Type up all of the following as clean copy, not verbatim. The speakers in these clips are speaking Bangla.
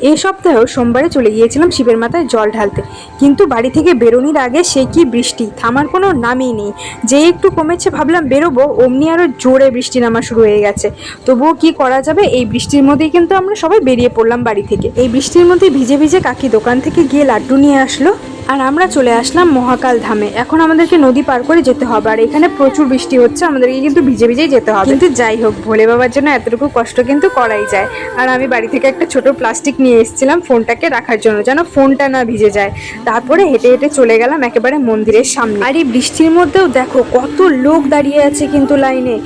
এই সপ্তাহেও সোমবারে চলে গিয়েছিলাম শিবের মাথায় জল ঢালতে, কিন্তু বাড়ি থেকে বেরোনোর আগে সে কি বৃষ্টি, থামার কোনো নামই নেই। যে একটু কমেছে ভাবলাম বেরোবো, অমনি আরো জোরে বৃষ্টি নামা শুরু হয়ে গেছে। তবুও কি করা যাবে, এই বৃষ্টির মধ্যেই কিন্তু আমরা সবাই বেরিয়ে পড়লাম বাড়ি থেকে। এই বৃষ্টির মধ্যে ভিজে ভিজে কাকি দোকান থেকে গিয়ে লাড্ডু নিয়ে আসলো, আর আমরা চলে আসলাম মহাকাল ধামে। এখন আমাদেরকে নদী পার করে যেতে হবে, আর এখানে প্রচুর বৃষ্টি হচ্ছে, আমাদেরকে কিন্তু ভিজে ভিজেই যেতে হবে। কিন্তু যাই হোক, ভোলে বাবার জন্য এতটুকু কষ্ট কিন্তু করাই যায়। আর আমি বাড়ি থেকে একটা ছোট প্লাস্টিক নিয়ে এসেছিলাম ফোনটাকে রাখার জন্য, যেন ফোনটা না ভিজে যায়। তারপরে হেঁটে হেঁটে চলে গেলাম একেবারে মন্দিরের সামনে। আর এই বৃষ্টির মধ্যেও দেখো কত লোক দাঁড়িয়ে আছে কিন্তু লাইনে।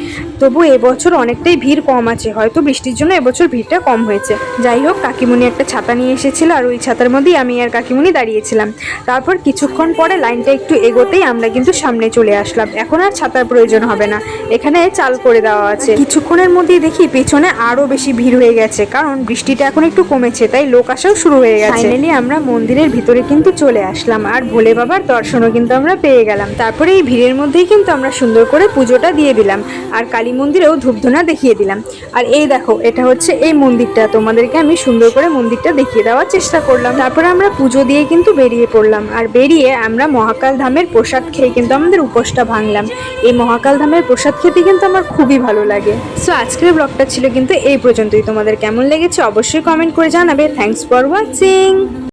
তবু এবছর অনেকটাই ভিড় কম আছে, হয়তো বৃষ্টির জন্য এবছর ভিড়টা কম হয়েছে। যাই হোক, কাকিমুনি একটা ছাতা নিয়ে এসেছিল, আর ওই ছাতার মধ্যেই আমি আর কাকিমুনি দাঁড়িয়েছিলাম। তারপর কিছুক্ষণ পরে লাইনটা একটু এগোতেই আমরা কিন্তু সামনে চলে আসলাম। এখন আর ছাতার প্রয়োজন হবে না, এখানে চাল করে দেওয়া আছে। কিছুক্ষণের মধ্যেই দেখি পেছনে আরো বেশি ভিড় হয়ে গেছে, কারণ বৃষ্টিটা এখন একটু কমেছে, তাই লোক আসাও শুরু হয়ে গেছে। ফাইনালি আমরা মন্দিরের ভিতরে কিন্তু চলে আসলাম, আর ভোলে বাবার দর্শনও কিন্তু আমরা পেয়ে গেলাম। তারপরে এই ভিড়ের মধ্যেই কিন্তু আমরা সুন্দর করে পুজোটা দিয়ে দিলাম, আর কালী মন্দিরেও ধূপধুনা দেখিয়ে দিলাম। আর এই দেখো, এটা হচ্ছে এই মন্দিরটা, তোমাদেরকে আমি সুন্দর করে মন্দিরটা দেখিয়ে দেওয়ার চেষ্টা করলাম। তারপরে আমরা পুজো দিয়ে কিন্তু বেরিয়ে পড়লাম, আর বেরিয়ে আমরা মহাকাল ধামের প্রসাদ খেয়ে কিন্তু আমাদের উপোসটা ভাঙলাম। এই মহাকাল ধামের প্রসাদ খেতে কিন্তু আমার খুবই ভালো লাগে। সো আজকের ব্লগটা ছিল কিন্তু এই পর্যন্তই। তোমাদের কেমন লেগেছে অবশ্যই কমেন্ট করে জানাবে। Thanks for watching.